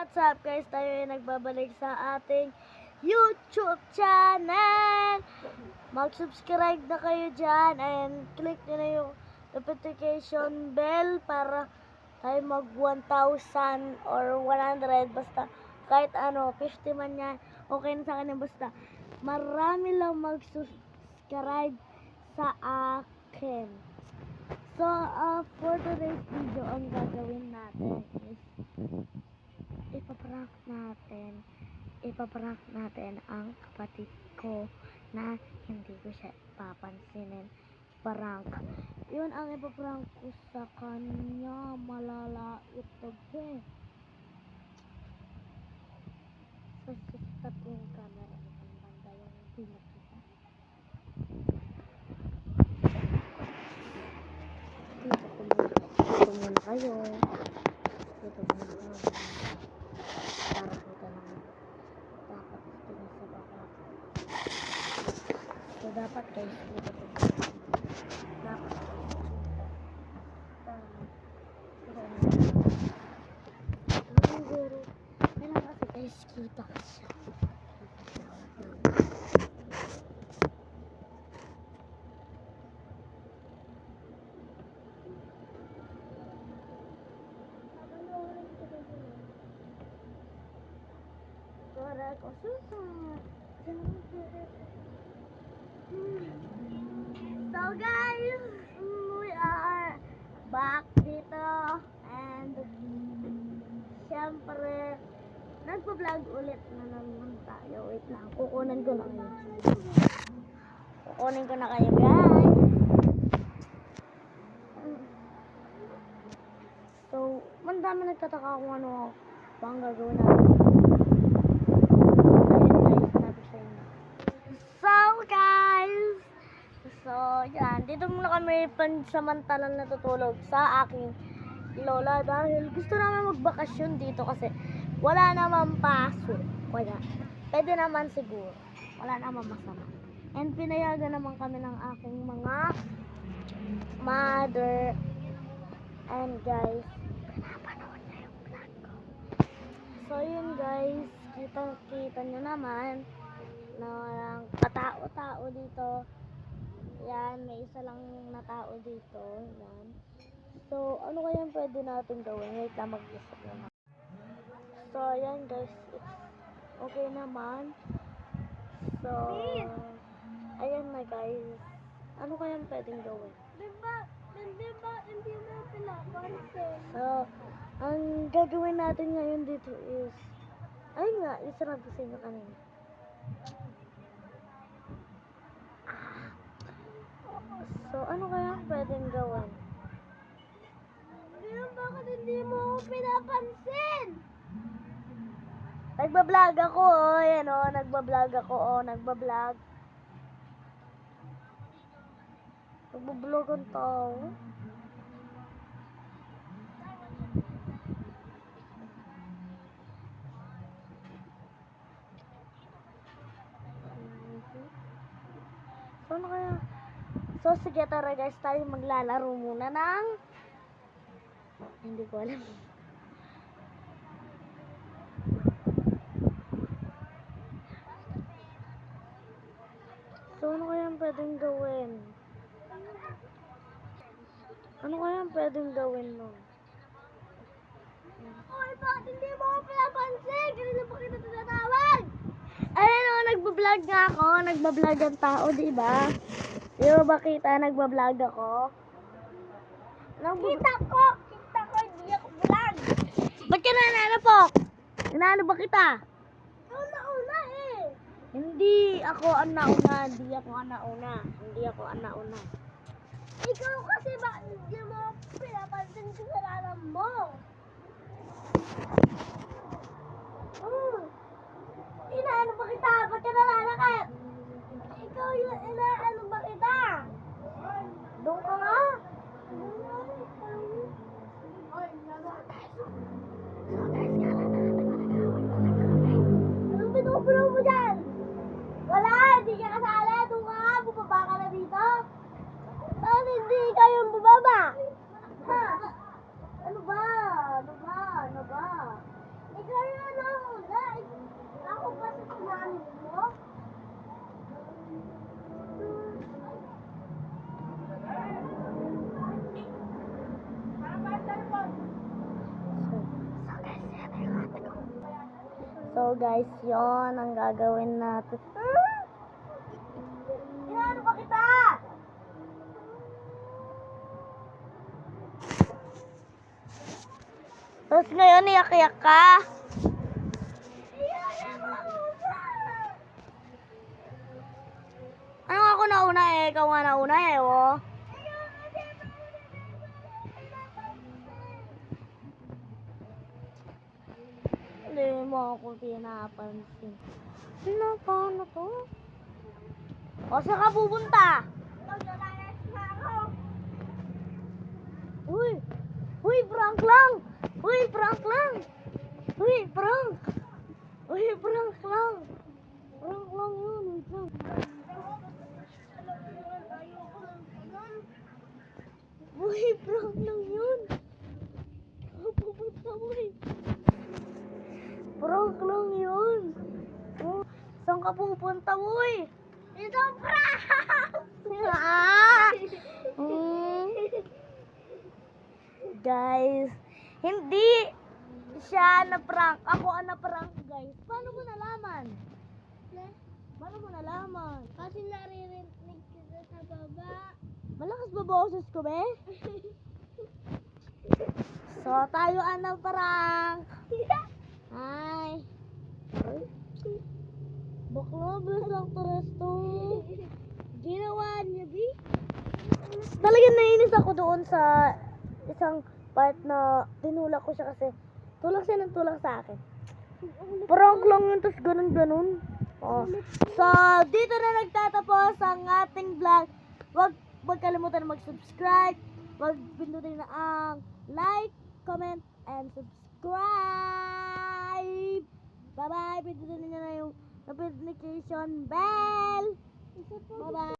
What's up guys? Tayo ay nagbabalik sa ating YouTube channel. Mag-subscribe na kayo dyan and click nyo na yung notification bell para tayo mag 1,000 or 100. Basta kahit ano, 50 man yan. Okay na sa akin. Basta marami lang mag-subscribe sa akin. So, for today's video, ang gagawin natin is ipaprank natin ang kapatid ko na hindi ko siya papansinin. Prank. Yun ang ipaprank ko sa kanya. Malalait to be. So, stop yung camera. Ang banda yung hindi makita. Dito muna kayo. Dito muna kayo. Para kita lang. Dapat tingin sa baba. So, dapat guys, dito po. Dapat siguro, kailangan kasi guys, kita ko siya. So guys, we are back dito and syempre nagpa-vlog ulit na naman tayo. Wait lang, kukunin ko na kayo guys. So, mandami nagtataka kung ano bang gagawin natin. So, yan. Dito muna kami pansamantalang natutulog sa aking lola dahil gusto namin magbakasyon dito kasi wala naman pasok. Kaya, pwede naman siguro. Wala naman masama. And pinayagan naman kami ng aking mga mother. And guys, pinapanood niya yung vlog ko. So, yun guys. Kita nyo naman na walang katao-tao dito. Yan, may isa lang na tao dito. Yan. So, ano kaya pwede natin gawin? Wait lang, mag-isip lang. So, yan guys. Okay naman. So, ayan na guys. Ano kaya pwedeng gawin? Hindi mo pinapansin. So, ang gagawin natin ngayon dito is, ayun nga, isarap ko sa inyo kanina. So, ano kaya pwedeng gawin? Pero bakit hindi mo pinapansin? Nagbablog ako, oh. Yan, oh. Nagbablog ako, oh. Nagbablog ang tao. So, ano kaya? So, sige, tara guys, tayo maglalaro muna ng hindi ko alam. So, ano kaya pwedeng gawin? Ano kaya pwedeng gawin nun? Oy, bakit hindi mo ako pinapansin? Kanina pa kita tinatawag? Ayun o, nagbablog nga ako. Nagbablog ang tao, diba? Di ba ba kita? Nagbablog ako. Kita ko, hindi ako vlog. Ba't ka nananapok? Nanalo ba kita? Una eh. Hindi ako ang nauna. Ikaw kasi bakit hindi mo pinapansin kasalanan mo? Inaano ba kita? Ba't ka nalalakad? Ikaw yung inaano ba kita? Doon ka nga? Anong binubulong mo dyan? Wala, hindi ka kasali. Doon ka nga, bubaba ka na dito. Bakit hindi kayong bubaba? Ha? Ano ba? So guys, yon ang gagawin natin. Inaano ba kita? Tapos ngayon, iyak-iyak ka. Ano ako nauna eh? Ikaw nga nauna eh, oh. Hindi mo ako pinapansin. Ano, paano to? O, saan ka pupunta? Uy! Uy, prank lang! Uy, prank lang! Uy, prank! Uy, prank lang! Prank lang yun, wait lang. Uy, prank lang yun! Saan ka pupunta, uy? Prank lang yun! Oh, saan ka pupunta, uy? Ito, prank! Guys, hindi siya na-prank. Ako ang na-prank, guys. Paano mo nalaman? Paano mo nalaman? Kasi naririnig kita sa baba. Malakas ba boses ko, be? So, tayo ang na-prank. Hi. Bakla, besak teres to. Ginawa niya, Bi. Talagang nainis ako doon sa isang part na tinulak ko siya kasi tulak siya ng tulak sa akin. Prank lang yun, tapos ganun-ganun. Oh. So, dito na nagtatapos ang ating vlog. Huwag kalimutan mag-subscribe. Huwag pindutin na ang like, comment, and subscribe. Bye-bye. Pindutin niyo na yung notification bell. Bye-bye.